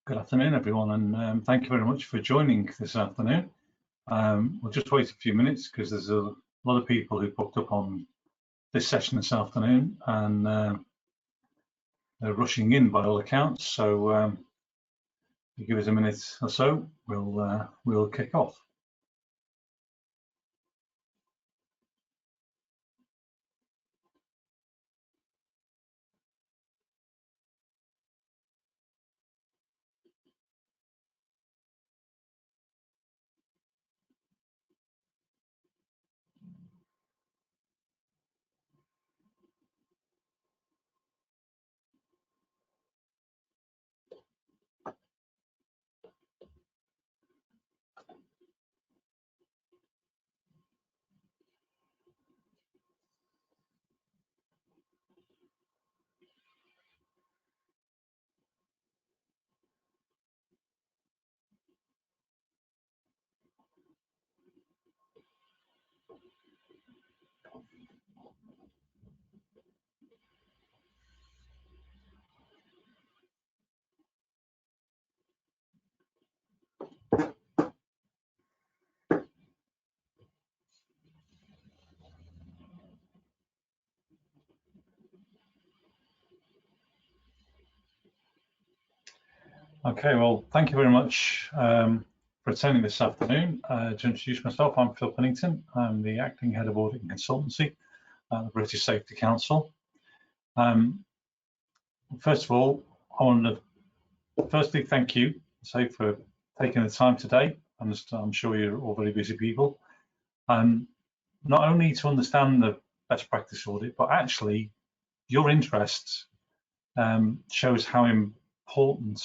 Good afternoon, everyone, and thank you very much for joining this afternoon. We'll just wait a few minutes because there's a lot of people who booked up on this session this afternoon, and they're rushing in by all accounts. So if you give us a minute or so, we'll kick off. Okay, well, thank you very much for attending this afternoon. To introduce myself, I'm Phil Pennington. I'm the Acting Head of Audit and Consultancy at the British Safety Council. First of all, I want to firstly thank you for taking the time today. I'm sure you're all very busy people. Not only to understand the best practice audit, but actually your interest shows how important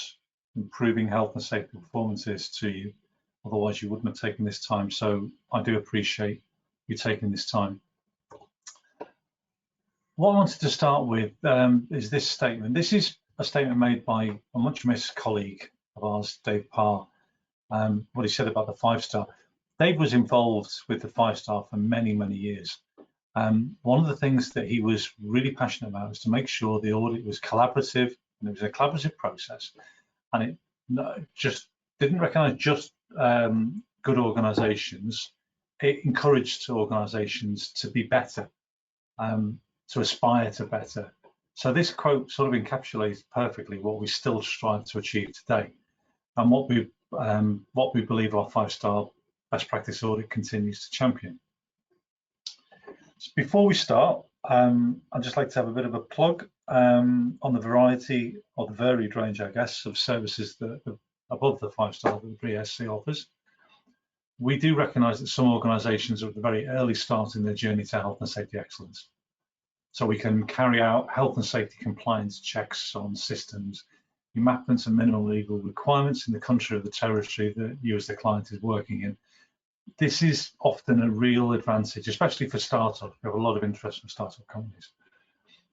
improving health and safety performance is to you. Otherwise, you wouldn't have taken this time. So I do appreciate you taking this time. What I wanted to start with is this statement. This is a statement made by a much missed colleague of ours, Dave Parr. What he said about the 5-star. Dave was involved with the 5-star for many, many years. One of the things that he was really passionate about was to make sure the audit was collaborative, and it was a collaborative process, and it just didn't recognise just good organisations. It encouraged organisations to be better, to aspire to better. So this quote sort of encapsulates perfectly what we still strive to achieve today, and what we believe our 5-star best practice audit continues to champion. So before we start, I'd just like to have a bit of a plug on the variety, or the varied range, I guess, of services that are above the 5-star that the BSC offers. We do recognise that some organisations are at the very early start in their journey to health and safety excellence. So we can carry out health and safety compliance checks on systems, mapping some minimum legal requirements in the country or the territory that you as the client is working in. This is often a real advantage, especially for startups. We have a lot of interest from startup companies.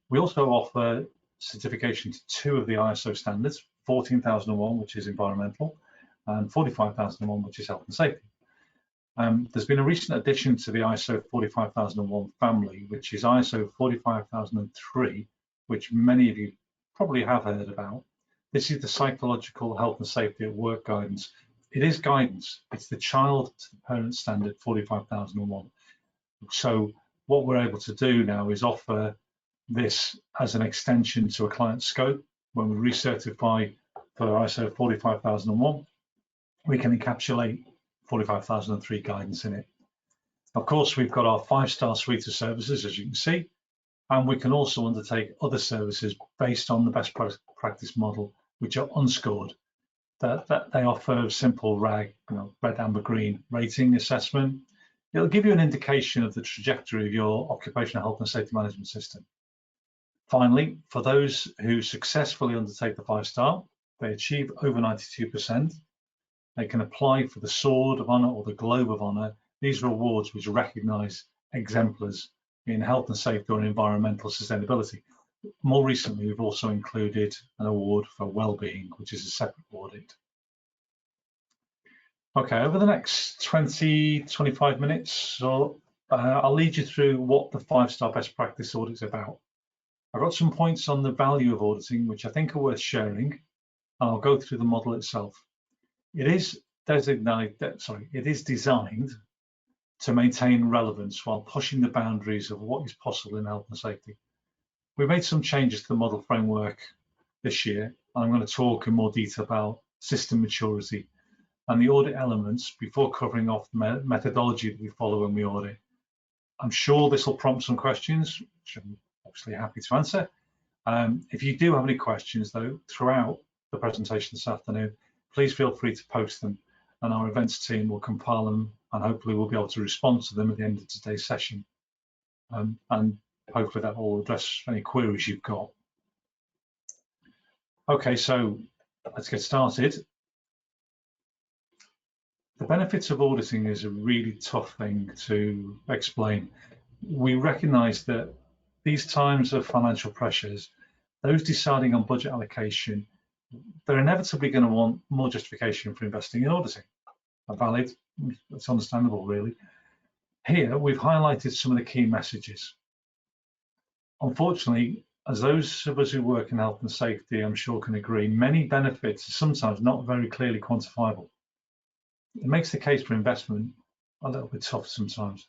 We also offer certification to 2 of the ISO standards, 14001, which is environmental, and 45001, which is health and safety. There's been a recent addition to the ISO 45001 family, which is ISO 45003, which many of you probably have heard about. This is the psychological health and safety at work guidance. It is guidance. It's the child to the parent standard 45001. So what we're able to do now is offer this as an extension to a client scope. When we recertify for ISO 45001, we can encapsulate 45003 guidance in it. Of course, we've got our 5-star suite of services, as you can see, and we can also undertake other services based on the best practice model, which are unscored. That they offer simple RAG, red, amber, green rating assessment. It'll give you an indication of the trajectory of your occupational health and safety management system. Finally, for those who successfully undertake the 5-star, they achieve over 92%. They can apply for the Sword of Honour or the Globe of Honour. These are awards which recognise exemplars in health and safety or environmental sustainability. More recently, we've also included an award for well-being, which is a separate audit. Okay, over the next 20-25 minutes, I'll lead you through what the 5-star best practice audit is about. I've got some points on the value of auditing, which I think are worth sharing. and I'll go through the model itself. It is designed to maintain relevance while pushing the boundaries of what is possible in health and safety. We made some changes to the model framework this year. I'm going to talk in more detail about system maturity and the audit elements before covering off the methodology that we follow when we audit. I'm sure this will prompt some questions, which I'm obviously happy to answer. If you do have any questions, though, throughout the presentation this afternoon, please feel free to post them, and our events team will compile them, and hopefully we'll be able to respond to them at the end of today's session. And hopefully that will address any queries you've got. Okay, so let's get started. The benefits of auditing is a really tough thing to explain. We recognise that these times of financial pressures, those deciding on budget allocation, they're inevitably going to want more justification for investing in auditing. Valid, it's understandable really. Here, we've highlighted some of the key messages. Unfortunately, as those of us who work in health and safety, I'm sure can agree, many benefits are sometimes not very clearly quantifiable. It makes the case for investment a little bit tough sometimes.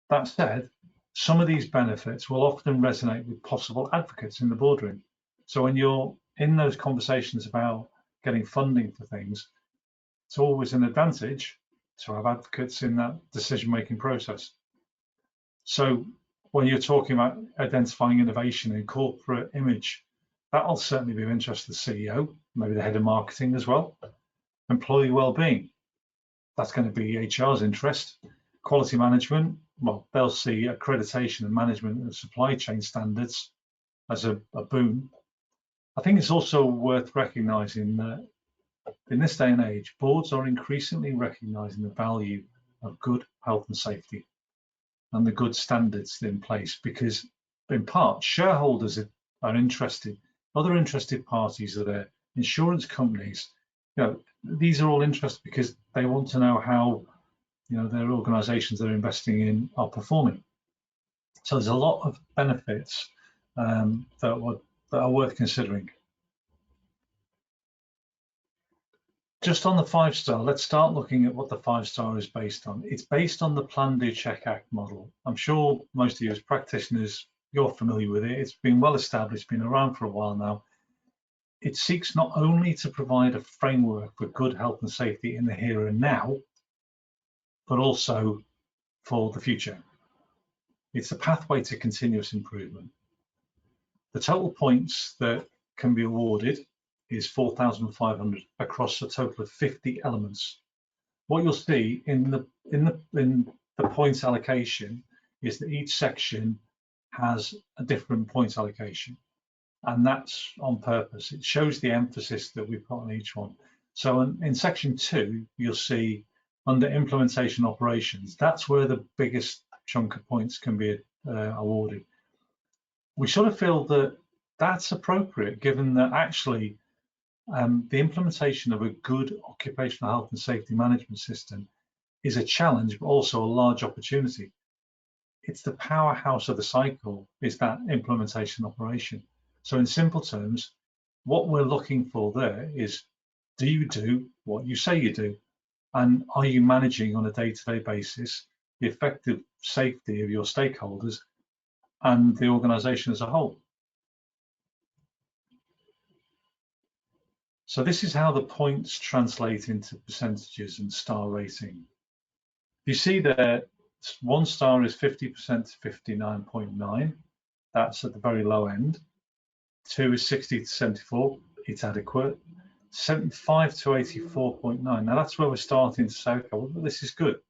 That said, some of these benefits will often resonate with possible advocates in the boardroom. So when you're in those conversations about getting funding for things, it's always an advantage to have advocates in that decision-making process. So when you're talking about identifying innovation in corporate image, that'll certainly be of interest to the CEO, maybe the head of marketing as well. Employee well-being, that's going to be HR's interest. Quality management, well, they'll see accreditation and management of supply chain standards as a boon. I think it's also worth recognizing that in this day and age, boards are increasingly recognizing the value of good health and safety and the good standards in place, because in part shareholders are interested, other interested parties are there, insurance companies, these are all interested because they want to know how their organizations they're investing in are performing. So there's a lot of benefits that are worth considering. Just on the 5-star, let's start looking at what the 5-star is based on. It's based on the Plan, Do, Check, Act model. I'm sure most of you as practitioners, you're familiar with it. It's been well established, been around for a while now. It seeks not only to provide a framework for good health and safety in the here and now, but also for the future. It's a pathway to continuous improvement. The total points that can be awarded is 4,500 across a total of 50 elements. What you'll see in the points allocation is that each section has a different points allocation, and that's on purpose. It shows the emphasis that we put on each one. So in section 2, you'll see under implementation operations, that's where the biggest chunk of points can be awarded. We sort of feel that that's appropriate, given that actually the implementation of a good occupational health and safety management system is a challenge, but also a large opportunity. It's the powerhouse of the cycle, is that implementation operation. So in simple terms, what we're looking for there is, do you do what you say you do? And are you managing on a day-to-day basis the effective safety of your stakeholders and the organization as a whole? So this is how the points translate into percentages and star rating. You see there, 1 star is 50% to 59.9. That's at the very low end. 2 is 60 to 74. It's adequate. 75 to 84.9. Now that's where we're starting to say, okay, well, this is good.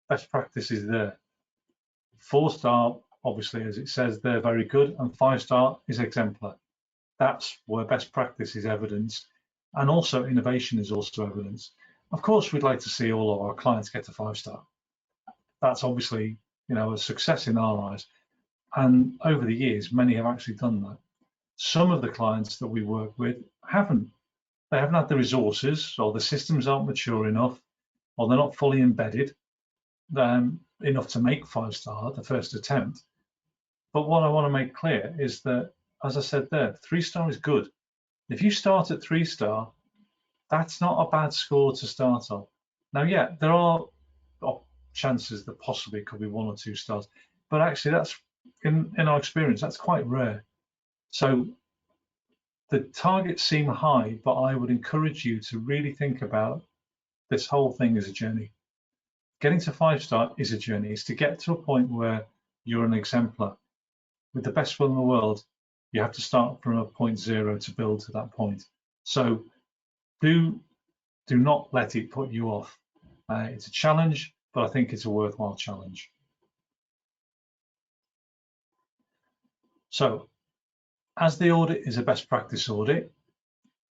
Best practice is there. 4 star, obviously, as it says, they're very good, and 5 star is exemplar. That's where best practice is evidenced, and also innovation is also evidenced. Of course, we'd like to see all of our clients get to 5 star. That's obviously, a success in our eyes. And over the years, many have actually done that. Some of the clients that we work with haven't. They haven't had the resources, or the systems aren't mature enough, or they're not fully embedded enough to make 5 star the first attempt. But what I want to make clear is that, as I said there, 3 star is good. If you start at 3-star, that's not a bad score to start on. Now, yeah, there are chances that possibly it could be 1 or 2 stars, but actually that's, in our experience, that's quite rare. So the targets seem high, but I would encourage you to really think about this whole thing as a journey. Getting to 5-star is a journey. It's to get to a point where you're an exemplar. With the best will in the world, you have to start from a point 0 to build to that point. So do not let it put you off. It's a challenge, but I think it's a worthwhile challenge. So as the audit is a best practice audit,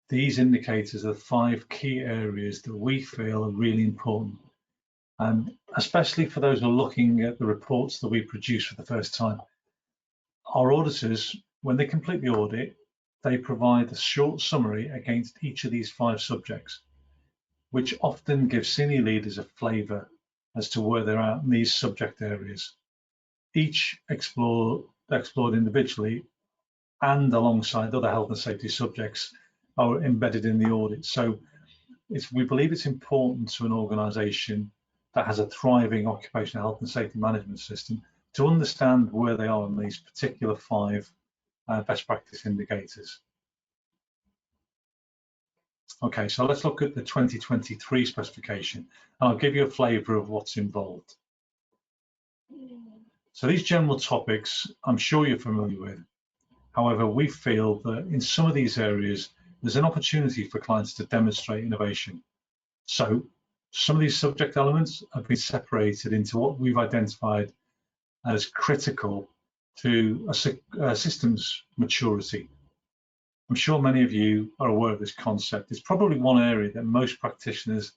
these indicators are 5 key areas that we feel are really important. And especially for those who are looking at the reports that we produce for the first time. Our auditors, when they complete the audit, they provide a short summary against each of these 5 subjects, which often gives senior leaders a flavour as to where they're at in these subject areas. Each explored individually and alongside other health and safety subjects are embedded in the audit. So we believe it's important to an organisation that has a thriving occupational health and safety management system to understand where they are in these particular 5 best practice indicators. Okay, so let's look at the 2023 specification, and I'll give you a flavour of what's involved. So these general topics, I'm sure you're familiar with. However, we feel that in some of these areas, there's an opportunity for clients to demonstrate innovation. So some of these subject elements have been separated into what we've identified as critical to a system's maturity. I'm sure many of you are aware of this concept. It's probably one area that most practitioners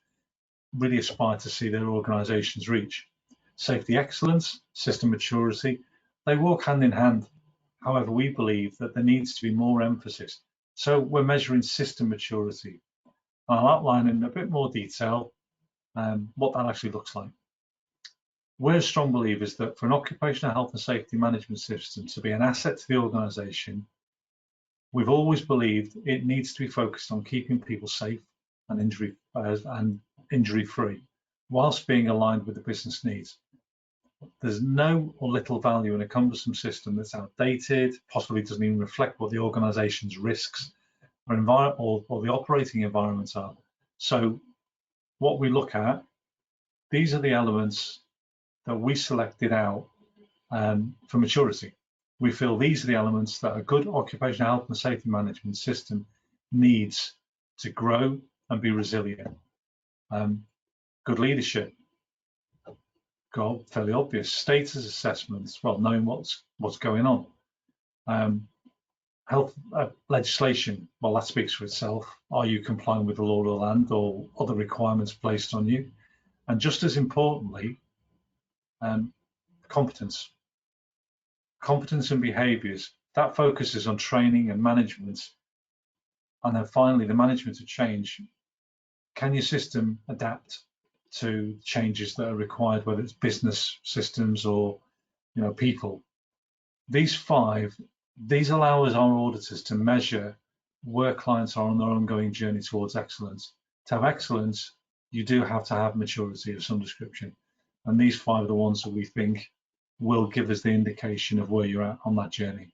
really aspire to see their organizations reach. Safety excellence, system maturity, they walk hand in hand. However, we believe that there needs to be more emphasis. So we're measuring system maturity. I'll outline in a bit more detail what that actually looks like. We're strong believers that for an occupational health and safety management system to be an asset to the organization, we've always believed it needs to be focused on keeping people safe and injury-free, whilst being aligned with the business needs. There's no or little value in a cumbersome system that's outdated, possibly doesn't even reflect what the organization's risks or the operating environments are. So what we look at, these are the elements that we selected out for maturity. We feel these are the elements that a good occupational health and safety management system needs to grow and be resilient. Good leadership, fairly obvious. Status assessments, well, knowing what's going on. Health legislation, well, that speaks for itself. Are you complying with the law of the land or other requirements placed on you? And just as importantly, competence and behaviours. That focuses on training and management. And then finally, the management of change. Can your system adapt to changes that are required, whether it's business systems or people? These 5, these allow us, our auditors, to measure where clients are on their ongoing journey towards excellence. To have excellence, you do have to have maturity of some description. And these 5 are the ones that we think will give us the indication of where you're at on that journey.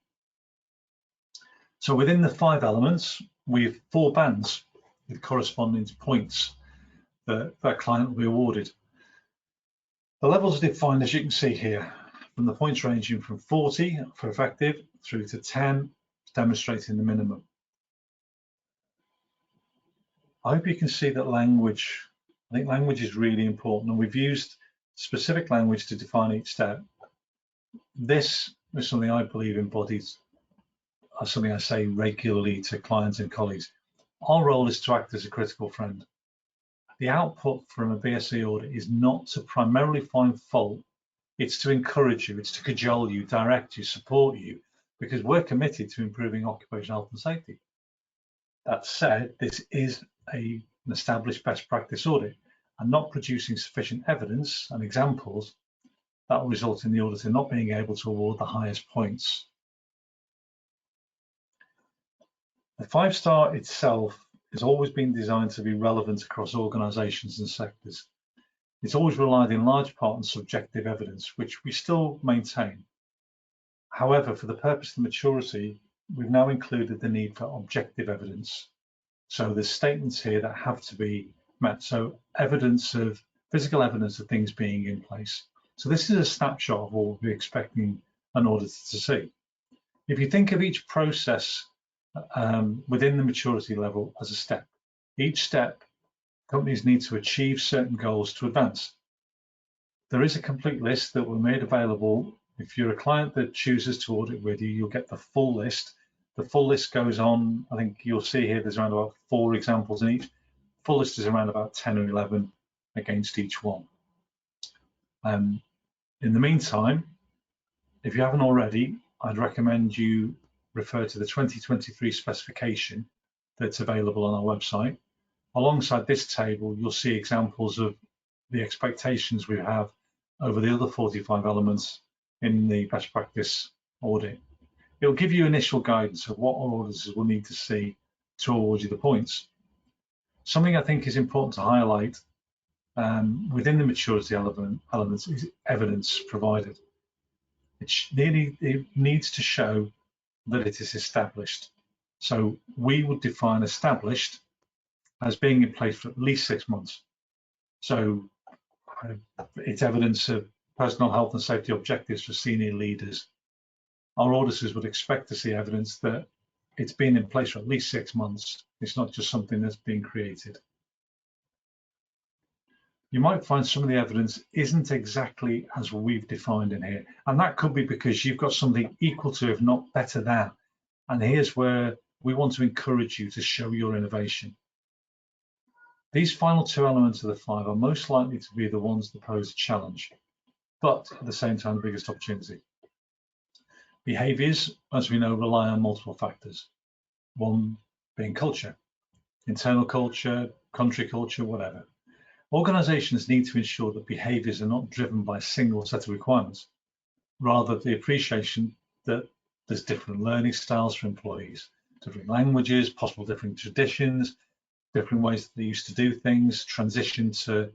So within the 5 elements, we have 4 bands with corresponding points that that client will be awarded. The levels are defined, as you can see here, from the points ranging from 40 for effective through to 10, demonstrating the minimum. I hope you can see that language, I think language is really important, and we've used specific language to define each step. This is something I believe embodies something I say regularly to clients and colleagues. Our role is to act as a critical friend. The output from a BSE audit is not to primarily find fault, it's to encourage you, it's to cajole you, direct you, support you, because we're committed to improving occupational health and safety. That said, this is an established best practice audit, and not producing sufficient evidence and examples that will result in the auditor not being able to award the highest points. The 5-star itself has always been designed to be relevant across organisations and sectors. It's always relied in large part on subjective evidence, which we still maintain. However, for the purpose of maturity, we've now included the need for objective evidence. So there's statements here that have to be met. So physical evidence of things being in place. So this is a snapshot of what we're expecting an auditor to see. If you think of each process within the maturity level as a step, each step, companies need to achieve certain goals to advance. There is a complete list that were made available. If you're a client that chooses to audit with you, you'll get the full list. The full list goes on, I think you'll see here, there's around about 4 examples in each. Full list is around about 10 or 11 against each one. In the meantime, if you haven't already, I'd recommend you refer to the 2023 specification that's available on our website. Alongside this table, you'll see examples of the expectations we have over the other 45 elements in the best practice audit. It'll give you initial guidance of what our auditors will need to see to award you the points. Something I think is important to highlight within the maturity elements is evidence provided. It needs to show that it is established. So we would define established as being in place for at least 6 months. So it's evidence of personal health and safety objectives for senior leaders. Our auditors would expect to see evidence that it's been in place for at least 6 months. It's not just something that's been created. You might find some of the evidence isn't exactly as we've defined in here. And that could be because you've got something equal to, if not better than. And here's where we want to encourage you to show your innovation. These final 2 elements of the 5 are most likely to be the ones that pose a challenge, but at the same time, the biggest opportunity. Behaviours, as we know, rely on multiple factors. One being culture, internal culture, country culture, whatever. Organisations need to ensure that behaviours are not driven by a single set of requirements, rather the appreciation that there's different learning styles for employees, different languages, possible different traditions, different ways that they used to do things, transition to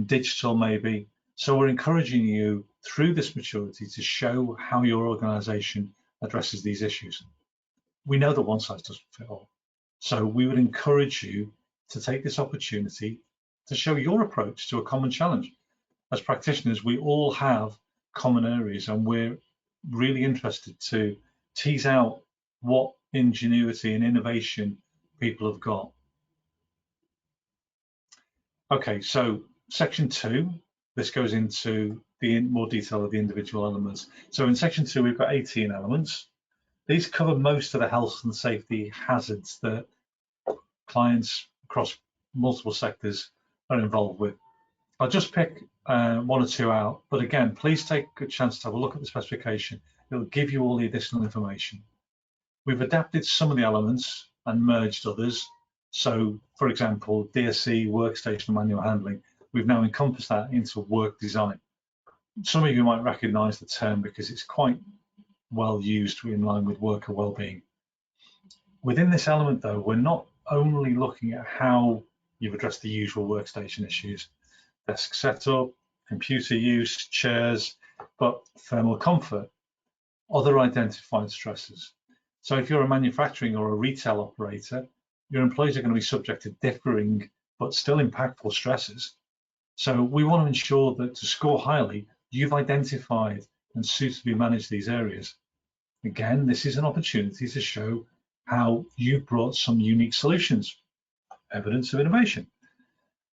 digital maybe. So we're encouraging you through this maturity to show how your organisation addresses these issues. We know that one size doesn't fit all. So we would encourage you to take this opportunity to show your approach to a common challenge. As practitioners, we all have common areas, and we're really interested to tease out what ingenuity and innovation people have got. Okay, so section 2, this goes into the more detail of the individual elements. So in section 2, we've got 18 elements. These cover most of the health and safety hazards that clients across multiple sectors are involved with. I'll just pick 1 or 2 out, but again, please take a chance to have a look at the specification. It'll give you all the additional information. We've adapted some of the elements and merged others. So, for example, DSC, workstation manual handling, we've now encompassed that into work design. Some of you might recognize the term because it's quite well used in line with worker well-being. Within this element, though, we're not only looking at how you've addressed the usual workstation issues, desk setup, computer use, chairs, but thermal comfort, other identified stresses. So if you're a manufacturing or a retail operator, your employees are going to be subject to differing but still impactful stresses. So we want to ensure that to score highly, you've identified and suitably managed these areas. Again, this is an opportunity to show how you've brought some unique solutions, evidence of innovation.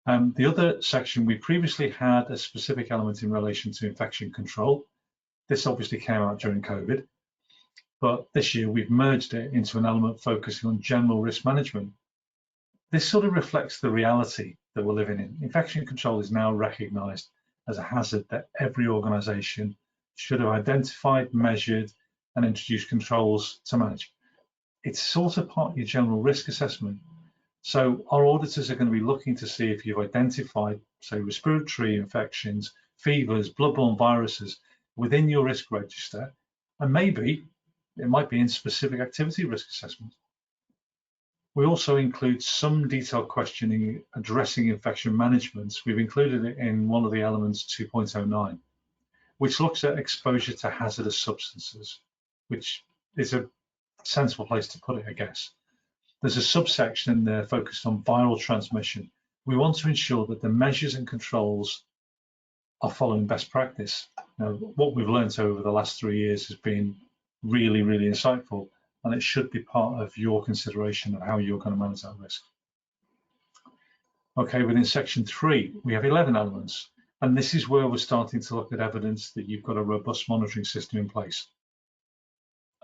The other section, we previously had a specific element in relation to infection control. This obviously came out during COVID, but this year we've merged it into an element focusing on general risk management. This sort of reflects the reality that we're living in. Infection control is now recognized as a hazard that every organization should have identified, measured, and introduced controls to manage. It's sort of part of your general risk assessment. So our auditors are going to be looking to see if you've identified, say, respiratory infections, fevers, bloodborne viruses within your risk register, and maybe it might be in specific activity risk assessment. We also include some detailed questioning addressing infection management. We've included it in one of the elements 2.09, which looks at exposure to hazardous substances, which is a sensible place to put it, I guess. There's a subsection in there focused on viral transmission. We want to ensure that the measures and controls are following best practice. Now, what we've learned over the last 3 years has been really, really insightful, and it should be part of your consideration of how you're going to manage that risk. Okay, within section 3, we have 11 elements, and this is where we're starting to look at evidence that you've got a robust monitoring system in place.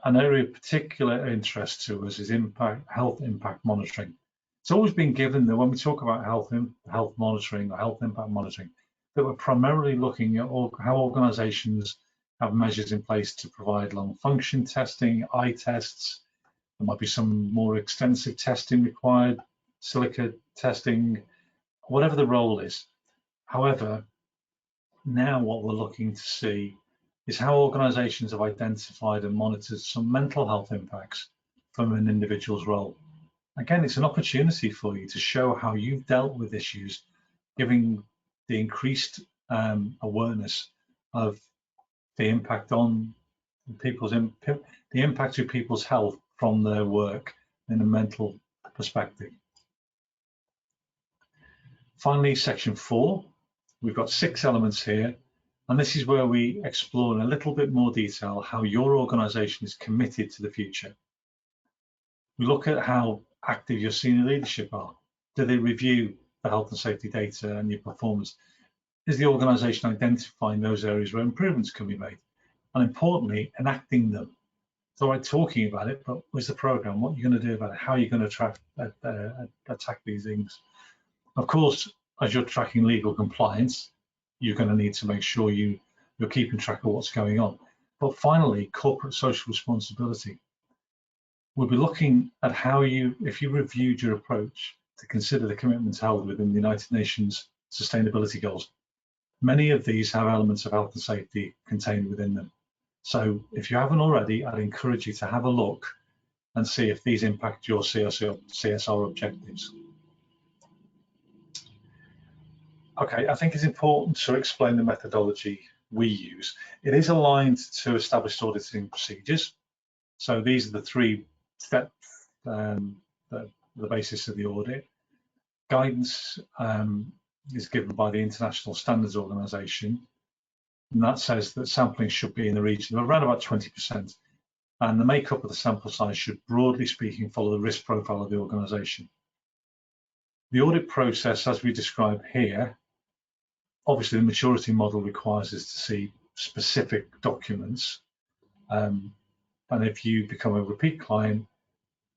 An area of particular interest to us is health impact monitoring. It's always been given that when we talk about health monitoring or health impact monitoring, that we're primarily looking at how organizations have measures in place to provide lung function testing, eye tests. There might be some more extensive testing required, silica testing, whatever the role is. However, now what we're looking to see is how organizations have identified and monitored some mental health impacts from an individual's role. Again, it's an opportunity for you to show how you've dealt with issues, giving the increased awareness of the impact on the impact to people's health from their work in a mental perspective. Finally, section 4, we've got 6 elements here, and this is where we explore in a little bit more detail how your organization is committed to the future. We look at how active your senior leadership are. Do they review the health and safety data and your performance? Is the organization identifying those areas where improvements can be made? And importantly, enacting them. It's all right talking about it, but where's the program? What are you going to do about it? How are you going to attack these things? Of course, as you're tracking legal compliance, you're going to need to make sure you're keeping track of what's going on. But finally, corporate social responsibility. We'll be looking at how if you reviewed your approach to consider the commitments held within the United Nations sustainability goals. Many of these have elements of health and safety contained within them. So if you haven't already, I'd encourage you to have a look and see if these impact your CSR objectives. Okay, I think it's important to explain the methodology we use. It is aligned to established auditing procedures. So these are the 3 steps, the basis of the audit. Guidance is given by the International Standards Organization, and that says that sampling should be in the region of around about 20%, and the makeup of the sample size should, broadly speaking, follow the risk profile of the organization. The audit process, as we describe here, obviously the maturity model requires us to see specific documents, and if you become a repeat client,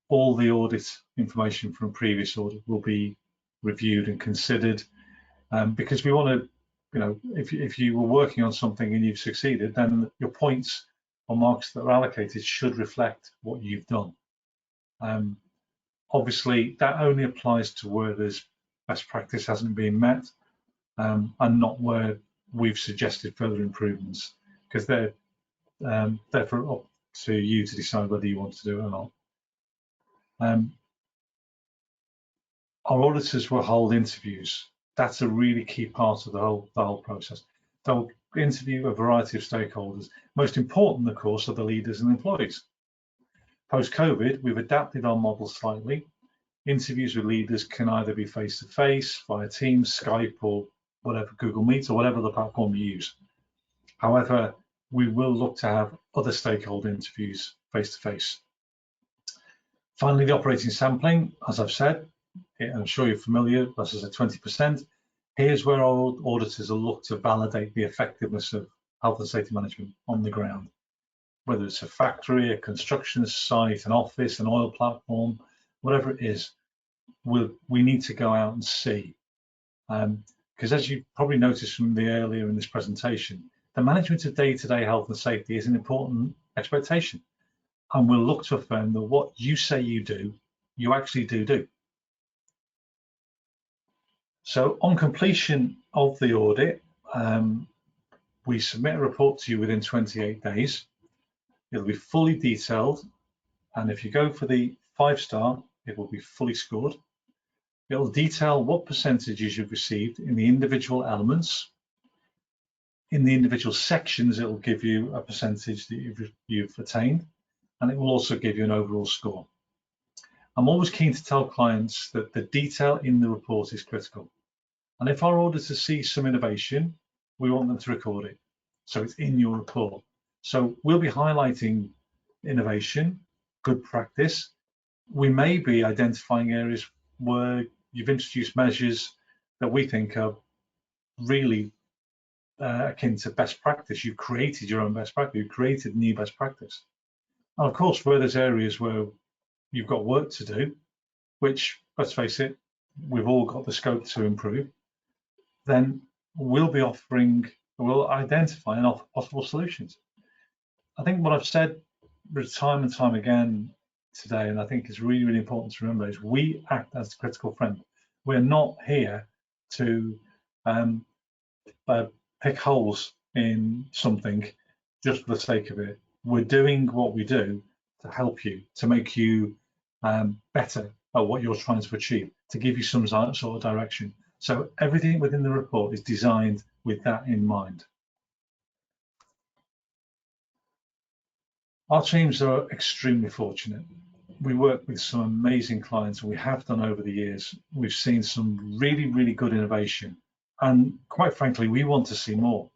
all the audit information from previous audit will be reviewed and considered, because we want to, if you were working on something and you've succeeded, then your points or marks that are allocated should reflect what you've done. Obviously, that only applies to where there's best practice hasn't been met, and not where we've suggested further improvements, because they're up to you to decide whether you want to do it or not. Our auditors will hold interviews. That's a really key part of the whole process. They'll interview a variety of stakeholders. Most important, of course, are the leaders and employees. Post-COVID, we've adapted our model slightly. Interviews with leaders can either be face-to-face, via Teams, Skype, or whatever, Google Meet, or whatever the platform you use. However, we will look to have other stakeholder interviews face-to-face. Finally, the operating sampling, as I've said, I'm sure you're familiar, this is at 20%. Here's where our auditors will look to validate the effectiveness of health and safety management on the ground. Whether it's a factory, a construction site, an office, an oil platform, whatever it is, we need to go out and see. Because as you probably noticed from the earlier in this presentation, the management of day-to-day health and safety is an important expectation. And we'll look to affirm that what you say you do, you actually do. So on completion of the audit, we submit a report to you within 28 days. It'll be fully detailed. And if you go for the 5-star, It will be fully scored. It will detail what percentages you've received in the individual elements. In the individual sections, it will give you a percentage that you've attained, and it will also give you an overall score. I'm always keen to tell clients that the detail in the report is critical. And if our auditors see some innovation, we want them to record it. So it's in your report. So we'll be highlighting innovation, good practice. We may be identifying areas where you've introduced measures that we think are really akin to best practice. You've created your own best practice. You've created new best practice. And of course, where there's areas where you've got work to do, which, let's face it, we've all got the scope to improve, then we'll identify and offer possible solutions. I think what I've said time and time again today, and I think it's really, really important to remember, is we act as the critical friend. We're not here to pick holes in something just for the sake of it. We're doing what we do to help you, to make you better at what you're trying to achieve, to give you some sort of direction. So everything within the report is designed with that in mind. Our teams are extremely fortunate. We work with some amazing clients, and we have done over the years. We've seen some really, really good innovation. And quite frankly, we want to see more.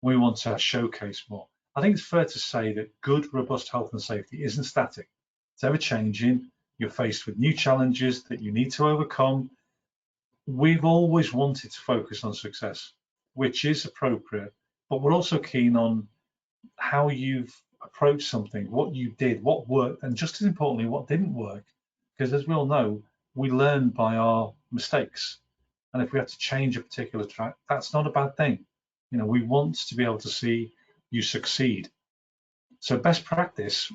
We want to showcase more. I think it's fair to say that good, robust health and safety isn't static. It's ever changing. You're faced with new challenges that you need to overcome. We've always wanted to focus on success, which is appropriate, but we're also keen on how you've approached something, what you did, what worked, and just as importantly, what didn't work. Because as we all know, we learn by our mistakes. And if we have to change a particular track, that's not a bad thing. You know, we want to be able to see you succeed. So best practice,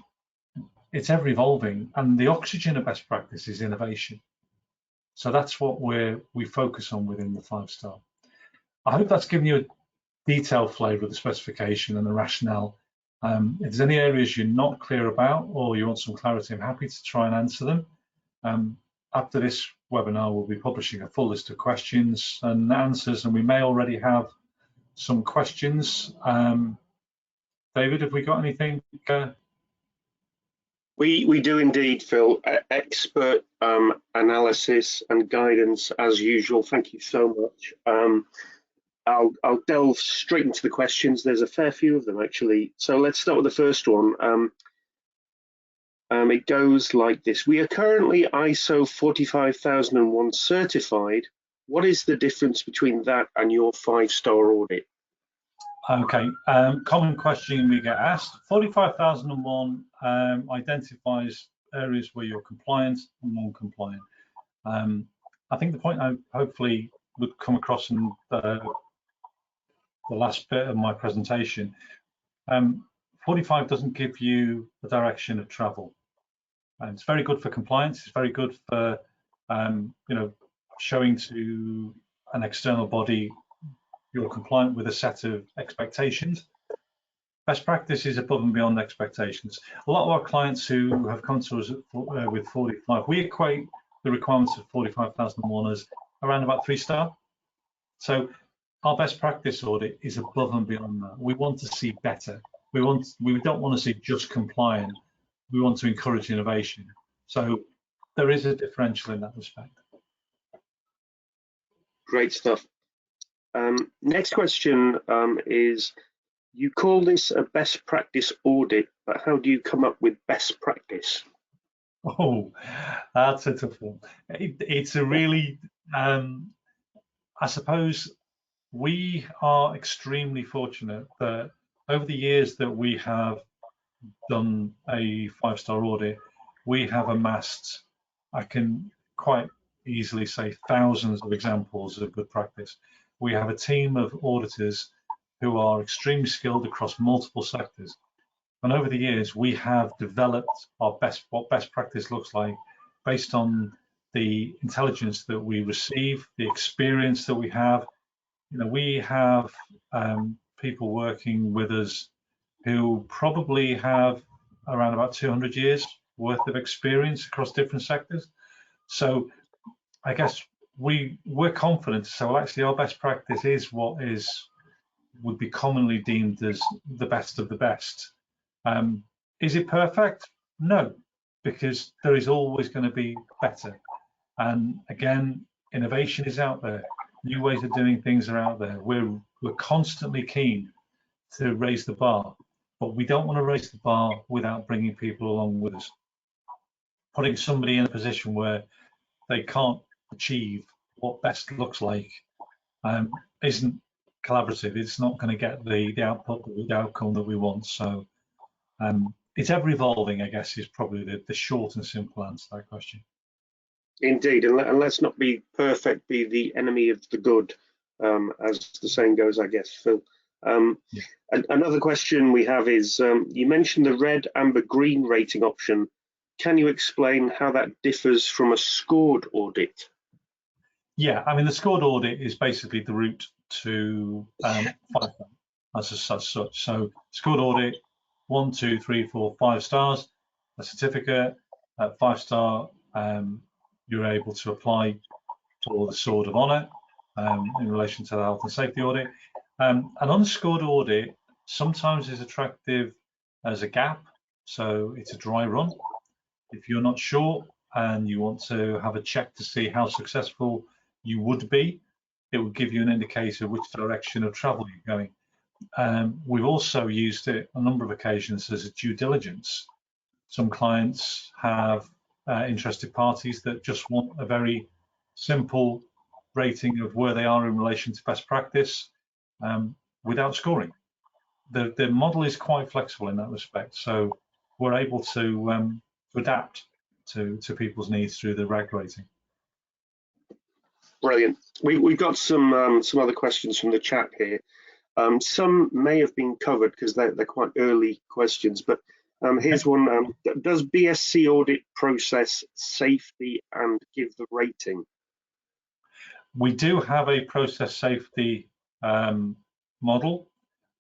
it's ever evolving, and the oxygen of best practice is innovation. So that's what we focus on within the 5-star. I hope that's given you a detailed flavour of the specification and the rationale. If there's any areas you're not clear about or you want some clarity, I'm happy to try and answer them. After this webinar, we'll be publishing a full list of questions and answers, and we may already have some questions. David, have we got anything? We do indeed, Phil. Expert analysis and guidance as usual. Thank you so much. I'll delve straight into the questions. There's a fair few of them actually. So let's start with the first one. It goes like this. We are currently ISO 45001 certified. What is the difference between that and your 5-star audit? Okay, common question we get asked. 45001 identifies areas where you're compliant and non-compliant. I think the point I hopefully would come across in the last bit of my presentation, 45 doesn't give you the direction of travel. And it's very good for compliance. It's very good for showing to an external body you're compliant with a set of expectations. Best practice is above and beyond expectations. A lot of our clients who have come to us with 45, we equate the requirements of 45,001 as around about 3-star. So our best practice audit is above and beyond that. We want to see better. We don't want to see just compliant. We want to encourage innovation. So there is a differential in that respect. Great stuff. Next question is, you call this a best practice audit, but how do you come up with best practice? Oh, that's a tough one. It's a really, I suppose we are extremely fortunate that over the years that we have done a 5-star audit, we have amassed, I can quite easily say, thousands of examples of good practice. We have a team of auditors who are extremely skilled across multiple sectors. And over the years, we have developed what best practice looks like based on the intelligence that we receive, the experience that we have. We have people working with us who probably have around about 200 years worth of experience across different sectors. So I guess we're confident to say, well, actually our best practice is what would be commonly deemed as the best of the best. Is it perfect? No, because there is always going to be better. And again, innovation is out there. New ways of doing things are out there. We're constantly keen to raise the bar, but we don't want to raise the bar without bringing people along with us. Putting somebody in a position where they can't achieve what best looks like isn't collaborative. It's not going to get the output, the outcome that we want. So it's ever evolving, I guess, is probably the short and simple answer to that question. Indeed, and let's not be perfect, be the enemy of the good, as the saying goes, I guess, Phil. Yeah. And another question we have is, you mentioned the red, amber, green rating option. Can you explain how that differs from a scored audit? Yeah, I mean, the scored audit is basically the route to 5 as such. So scored audit, 1, 2, 3, 4, 5 stars, a certificate, 5-star, you're able to apply for the Sword of Honour in relation to the health and safety audit. An unscored audit sometimes is attractive as a gap, so it's a dry run. If you're not sure and you want to have a check to see how successful you would be, it will give you an indicator which direction of travel you're going. We've also used it on a number of occasions as a due diligence. Some clients have interested parties that just want a very simple rating of where they are in relation to best practice without scoring. The model is quite flexible in that respect, so we're able to adapt to people's needs through the RAG rating. Brilliant. We've got some other questions from the chat here. Some may have been covered because they're quite early questions, but here's one. Does BSc audit process safety and give the rating? We do have a process safety model.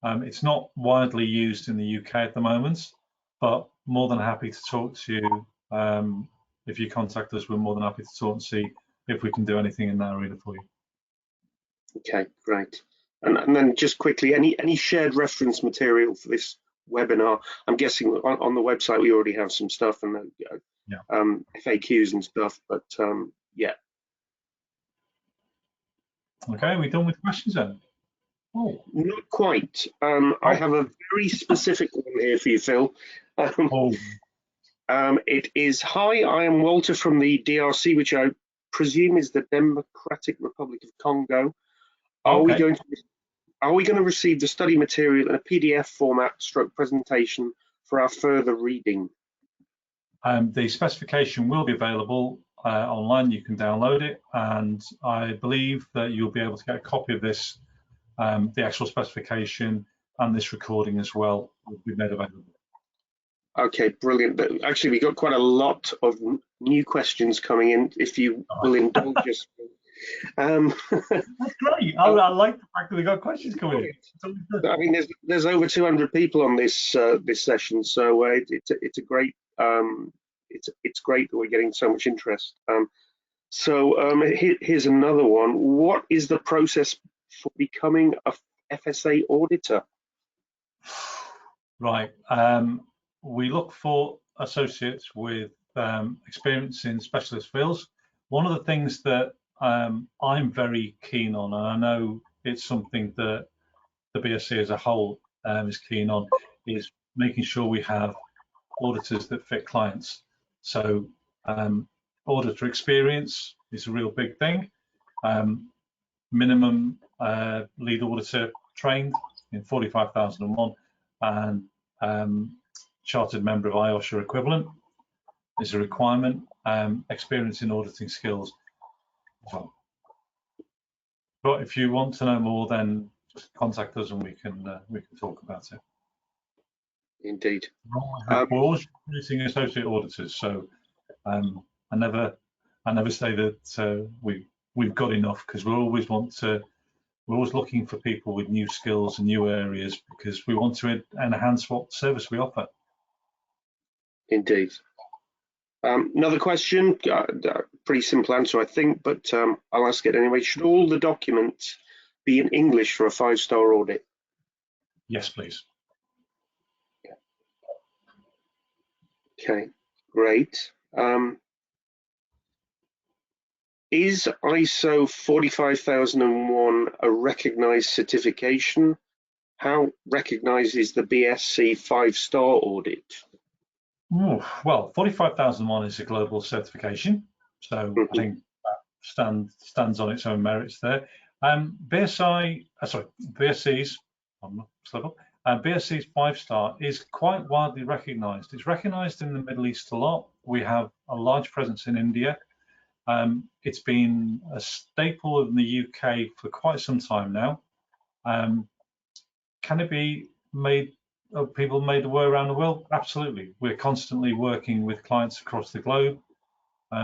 It's not widely used in the UK at the moment, but more than happy to talk to you. If you contact us, we're more than happy to talk and see if we can do anything in that arena for you. Okay, great. And then just quickly, any shared reference material for this webinar? I'm guessing on the website we already have some stuff and then FAQs and stuff, but yeah. Okay, we're done with questions then. Oh, not quite. I have a very specific one here for you, Phil. It is, hi, I am Walter from the DRC, which I presume is the Democratic Republic of Congo. Are we going to receive the study material in a PDF format stroke presentation for our further reading? The specification will be available online. You can download it, and I believe that you'll be able to get a copy of this, the actual specification, and this recording as well will be made available. Okay, brilliant. Actually, we got quite a lot of new questions coming in, if you will indulge us. That's great. I like the fact that we got questions coming in. I mean, there's over 200 people on this this session, so it's a great it's great that we're getting so much interest. Here's another one. What is the process for becoming a FSA auditor? Right. We look for associates with experience in specialist fields. One of the things that I'm very keen on, and I know it's something that the BSc as a whole is keen on, is making sure we have auditors that fit clients. So auditor experience is a real big thing. Minimum lead auditor trained in 45001 and chartered member of IOSHA equivalent is a requirement. Experience in auditing skills. But if you want to know more, then just contact us and we can talk about it. Indeed. We're always producing associate auditors, so I never say that we've got enough, because we're always looking for people with new skills and new areas, because we want to enhance what service we offer. Indeed. Another question, pretty simple answer, I think, but I'll ask it anyway. Should all the documents be in English for a 5-star audit? Yes, please. Okay, great. Is ISO 45001 a recognized certification? How recognized is the BSc 5-star audit? Ooh, well, 45,001 is a global certification, so I think that stands on its own merits there. BSC's, I'm not level. BSC's 5-star is quite widely recognised. It's recognised in the Middle East a lot. We have a large presence in India. It's been a staple in the UK for quite some time now. Can it be made? People made the way around the world? Absolutely. We're constantly working with clients across the globe.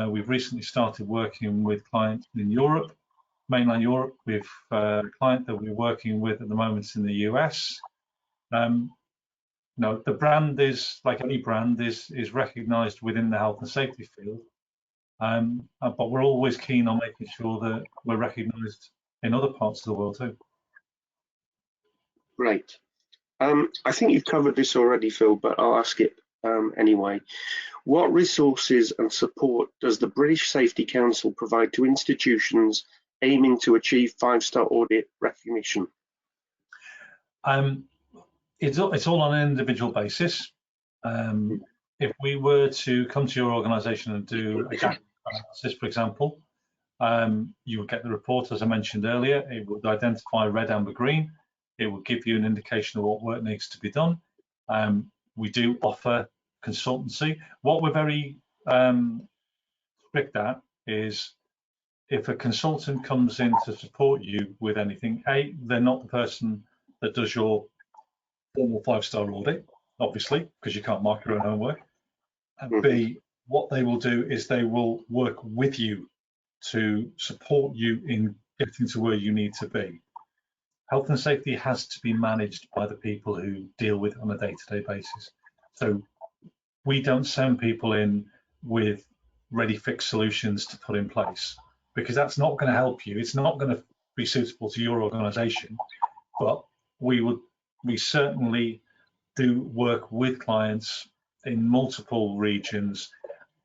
We've recently started working with clients in Europe, mainland Europe, with a client that we're working with at the moment in the US. No, the brand is, like any brand, is recognized within the health and safety field. But we're always keen on making sure that we're recognized in other parts of the world too. Great. I think you've covered this already, Phil, but I'll ask it anyway. What resources and support does the British Safety Council provide to institutions aiming to achieve 5-star audit recognition? It's all on an individual basis. If we were to come to your organisation and do a gap analysis, for example, you would get the report, as I mentioned earlier. It would identify red, amber, green. It will give you an indication of what work needs to be done. We do offer consultancy. What we're very strict at is if a consultant comes in to support you with anything, A, they're not the person that does your formal 5-star audit, obviously, because you can't mark your own homework. And B, what they will do is they will work with you to support you in getting to where you need to be. Health and safety has to be managed by the people who deal with it on a day-to-day basis. So we don't send people in with ready fixed solutions to put in place, because that's not going to help you. It's not going to be suitable to your organization. But we certainly do work with clients in multiple regions,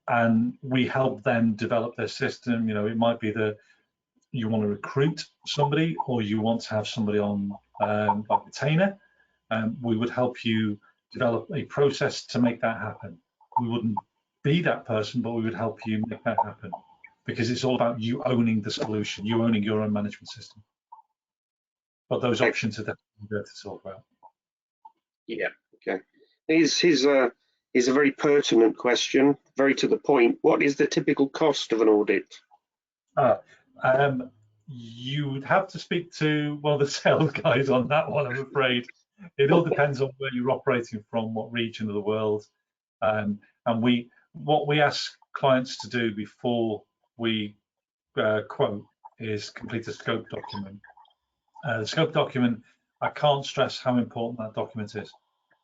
and we help them develop their system. You know, it might be that you want to recruit somebody, or you want to have somebody on like retainer. We would help you develop a process to make that happen. We wouldn't be that person, but we would help you make that happen, because it's all about you owning the solution, you owning your own management system. But those options are definitely there to talk about. Yeah, okay. Here's a very pertinent question, very to the point. What is the typical cost of an audit? You would have to speak to one of the sales guys on that one, I'm afraid. It all depends on where you're operating from, what region of the world. And what we ask clients to do before we quote is complete a scope document. The scope document, I can't stress how important that document is,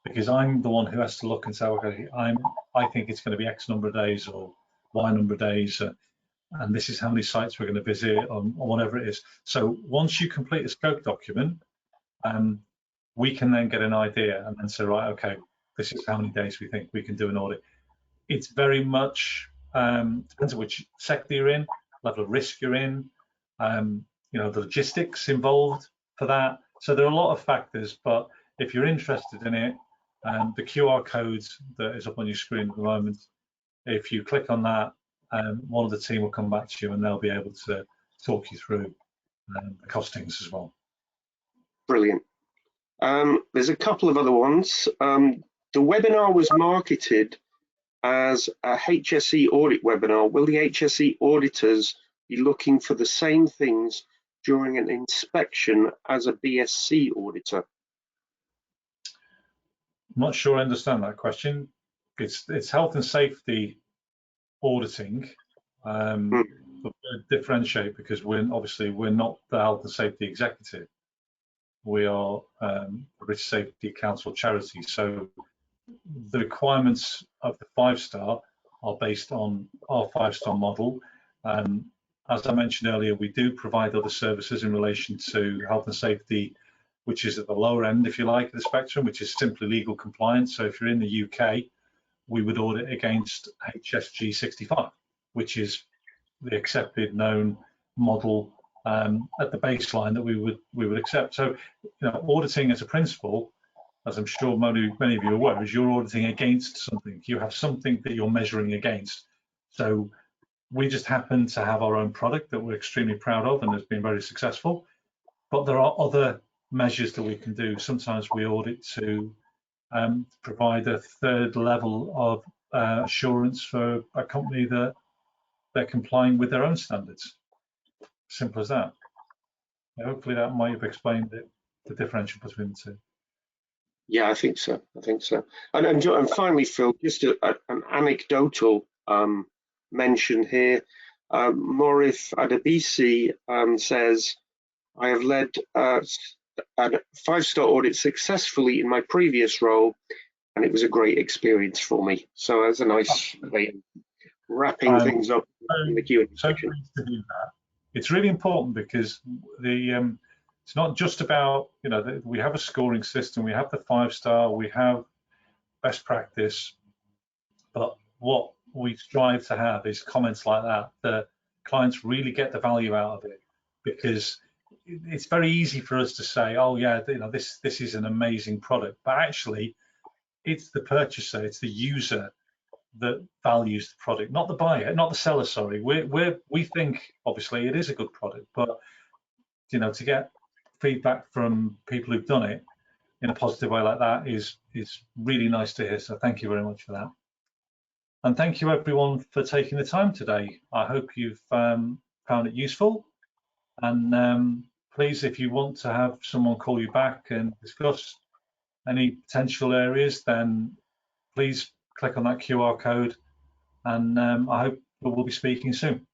because I'm the one who has to look and say, okay, I think it's going to be X number of days or Y number of days, and this is how many sites we're going to visit, or whatever it is. So once you complete a scope document, we can then get an idea and then say, right, okay, this is how many days we think we can do an audit. It's very much depends on which sector you're in, level of risk you're in, you know, the logistics involved for that. So there are a lot of factors, but if you're interested in it, the QR code that is up on your screen at the moment, if you click on that, one of the team will come back to you and they'll be able to talk you through the costings as well. Brilliant. There's a couple of other ones. The webinar was marketed as a HSE audit webinar. Will the HSE auditors be looking for the same things during an inspection as a BSc auditor? I'm not sure I understand that question. It's health and safety auditing, but we differentiate because we're not the health and safety executive. We are a British Safety Council charity, so the requirements of the 5-star are based on our 5-star model. As I mentioned earlier, we do provide other services in relation to health and safety, which is at the lower end, if you like, of the spectrum, which is simply legal compliance. So if you're in the UK, we would audit against HSG 65, which is the accepted known model at the baseline that we would accept. So, auditing as a principle, as I'm sure many of you are aware, is you're auditing against something. You have something that you're measuring against. So we just happen to have our own product that we're extremely proud of and has been very successful. But there are other measures that we can do. Sometimes we audit to provide a third level of assurance for a company that they're complying with their own standards. Simple as that. Hopefully that might have explained the differential between the two. Yeah, I think so. And finally, Phil, just an anecdotal mention here. Morif Adebisi says, I have led a 5-star audit successfully in my previous role, and it was a great experience for me. So that's a nice way of wrapping things up in the Q&A section. To do that. It's really important because it's not just about, we have a scoring system, we have the 5-star, we have best practice, but what we strive to have is comments like that. The clients really get the value out of it, because it's very easy for us to say, oh yeah, this is an amazing product, but actually it's the purchaser, it's the user that values the product, not the buyer, not the seller. Sorry, we think obviously it is a good product, but to get feedback from people who've done it in a positive way like that is really nice to hear. So thank you very much for that, and thank you everyone for taking the time today. I hope you've found it useful, and please, if you want to have someone call you back and discuss any potential areas, then please click on that QR code, and I hope we'll be speaking soon.